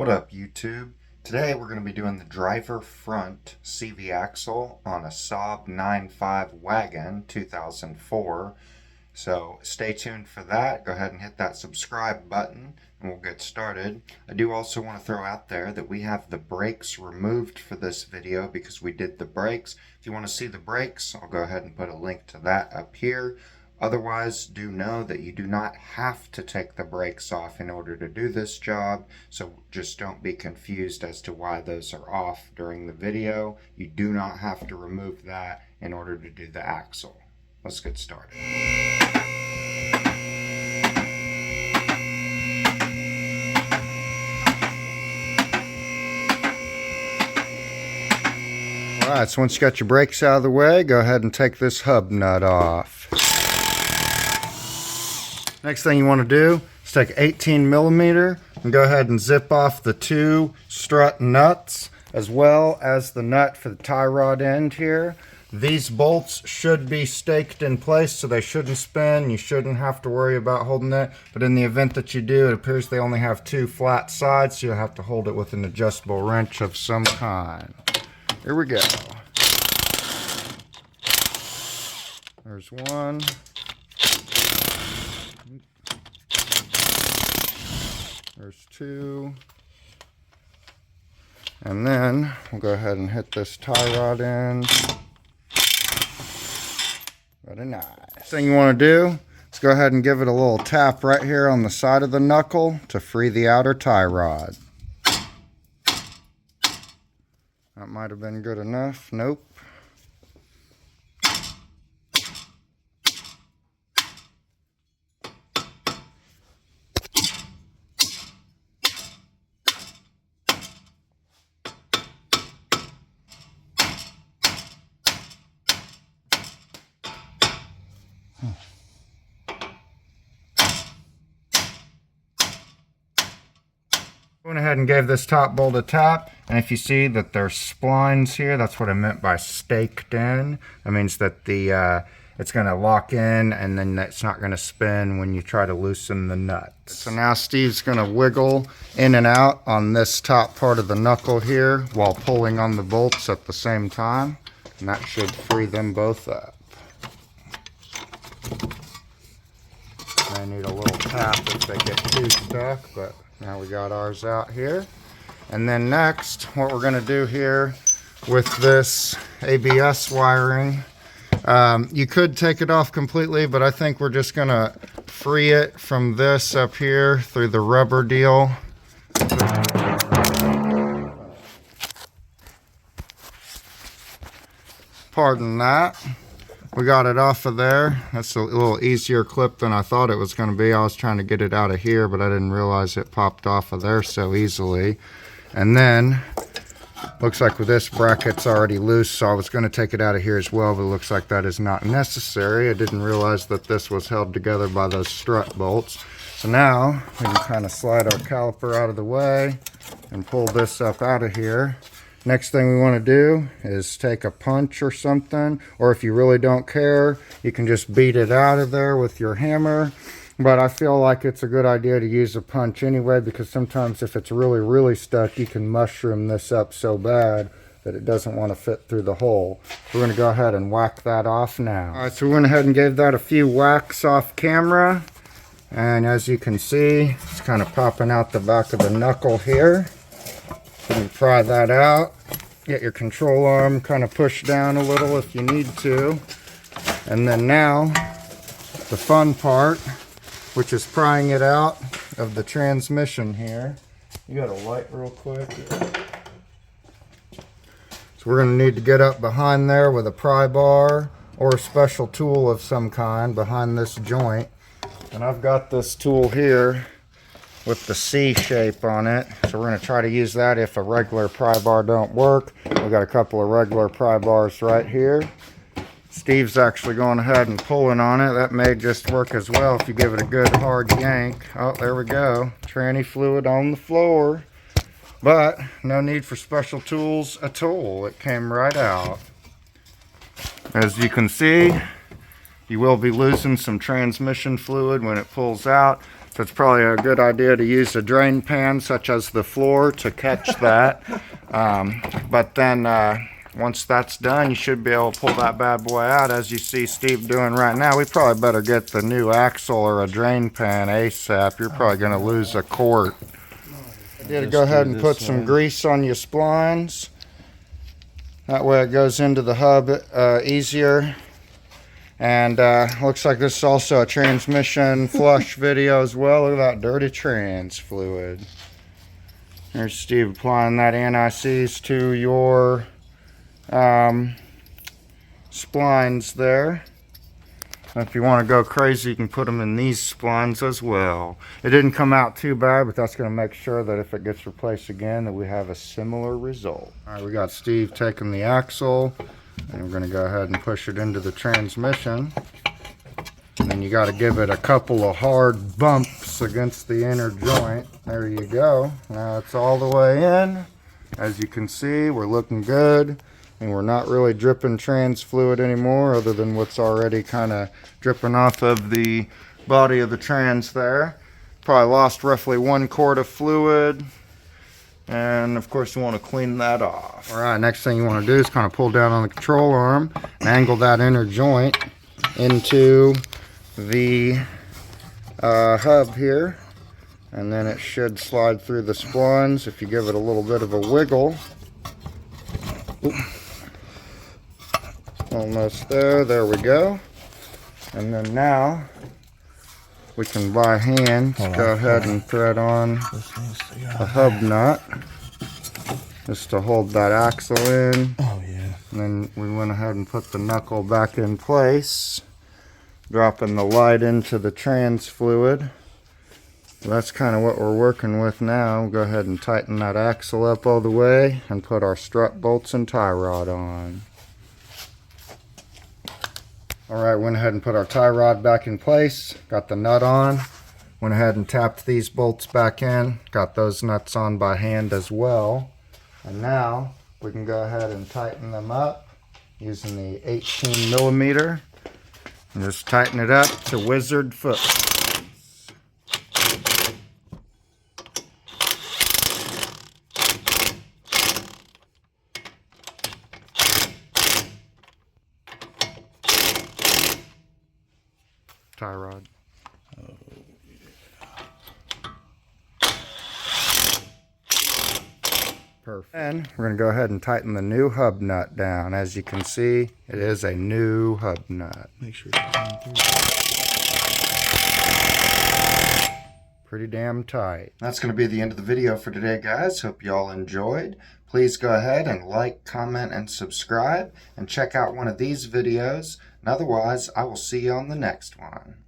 What up, YouTube? Today we're going to be doing the driver front CV axle on a Saab 9.5 Wagon 2004. So stay tuned for that. Go ahead and hit that subscribe button and we'll get started. I do also want to throw out there that we have the brakes removed for this video because we did the brakes. If you want to see the brakes, I'll go ahead and put a link to that up here. Otherwise, do know that you do not have to take the brakes off in order to do this job, so just don't be confused as to why those are off during the video. You do not have to remove that in order to do the axle. Let's get started. Alright, so once you got your brakes out of the way, go ahead and take this hub nut off. Next thing you want to do is take 18mm and go ahead and zip off the two strut nuts as well as the nut for the tie rod end here. These bolts should be staked in place so they shouldn't spin. You shouldn't have to worry about holding it, but in the event that you do, it appears they only have two flat sides, so you'll have to hold it with an adjustable wrench of some kind. Here we go. There's one. There's two. And then we'll go ahead and hit this tie rod end. Very nice. Thing you want to do is go ahead and give it a little tap right here on the side of the knuckle to free the outer tie rod. That might have been good enough. Nope. Went ahead and gave this top bolt a tap, and if you see that there's splines here, that's what I meant by staked in. That means that the it's going to lock in and then it's not going to spin when you try to loosen the nut. So now Steve's going to wiggle in and out on this top part of the knuckle here while pulling on the bolts at the same time, and that should free them both up. They need a little tap if they get too stuck, but now we got ours out here. And then next, what we're going to do here with this ABS wiring, you could take it off completely, but I think we're just going to free it from this up here through the rubber deal. Pardon that. We got it off of there. That's a little easier clip than I thought it was going to be. I was trying to get it out of here, but I didn't realize it popped off of there so easily. And then, looks like with this bracket's already loose, so I was going to take it out of here as well, but it looks like that is not necessary. I didn't realize that this was held together by those strut bolts. So now, we can kind of slide our caliper out of the way and pull this up out of here. Next thing we want to do is take a punch or something, or if you really don't care, you can just beat it out of there with your hammer. But I feel like it's a good idea to use a punch anyway, because sometimes if it's really stuck, you can mushroom this up so bad that it doesn't want to fit through the hole. We're going to go ahead and whack that off now. Alright, so we went ahead and gave that a few whacks off camera. And as you can see, it's kind of popping out the back of the knuckle here. You can pry that out, get your control arm kind of pushed down a little if you need to. And then now, the fun part, which is prying it out of the transmission here. You got a light real quick? So we're going to need to get up behind there with a pry bar or a special tool of some kind behind this joint. And I've got this tool here with the C shape on it, so we're going to try to use that if a regular pry bar don't work. We've got a couple of regular pry bars right here. Steve's actually going ahead and pulling on it. That may just work as well if you give it a good hard yank. Oh, there we go. Tranny fluid on the floor. But no need for special tools at all. It came right out. As you can see, you will be losing some transmission fluid when it pulls out. So it's probably a good idea to use a drain pan such as the floor to catch that. But then once that's done, you should be able to pull that bad boy out as you see Steve doing right now. We probably better get the new axle or a drain pan ASAP. You're probably going to lose a quart. To go ahead and put some grease on your splines. That way it goes into the hub easier. And looks like this is also a transmission flush video as well. Look at that dirty trans fluid. There's Steve applying that anti-seize to your splines there. If you want to go crazy, you can put them in these splines as well. It didn't come out too bad, but that's going to make sure that if it gets replaced again, that we have a similar result. All right, we got Steve taking the axle, and we're going to go ahead and push it into the transmission. And then you got to give it a couple of hard bumps against the inner joint. There you go. Now it's all the way in. As you can see, we're looking good. And we're not really dripping trans fluid anymore, other than what's already kind of dripping off of the body of the trans there. Probably lost roughly 1 quart of fluid. And of course you want to clean that off. All right, next thing you want to do is kind of pull down on the control arm and angle that inner joint into the hub here. And then it should slide through the splines if you give it a little bit of a wiggle. Oop. Almost there we go. And then now we can by hand go ahead and thread on a hub nut just to hold that axle in. Oh yeah. And then we went ahead and put the knuckle back in place, dropping the light into the trans fluid. So that's kind of what we're working with now. We'll go ahead and tighten that axle up all the way and put our strut bolts and tie rod on. Alright, went ahead and put our tie rod back in place, got the nut on, went ahead and tapped these bolts back in, got those nuts on by hand as well. And now we can go ahead and tighten them up using the 18 millimeter and just tighten it up to wizard foot. Tie rod. Oh, yeah. Perfect. And we're going to go ahead and tighten the new hub nut down. As you can see, it is a new hub nut. Make sure it's going through. Pretty damn tight. That's going to be the end of the video for today, guys. Hope you all enjoyed. Please go ahead and like, comment, and subscribe, and check out one of these videos. And otherwise, I will see you on the next one.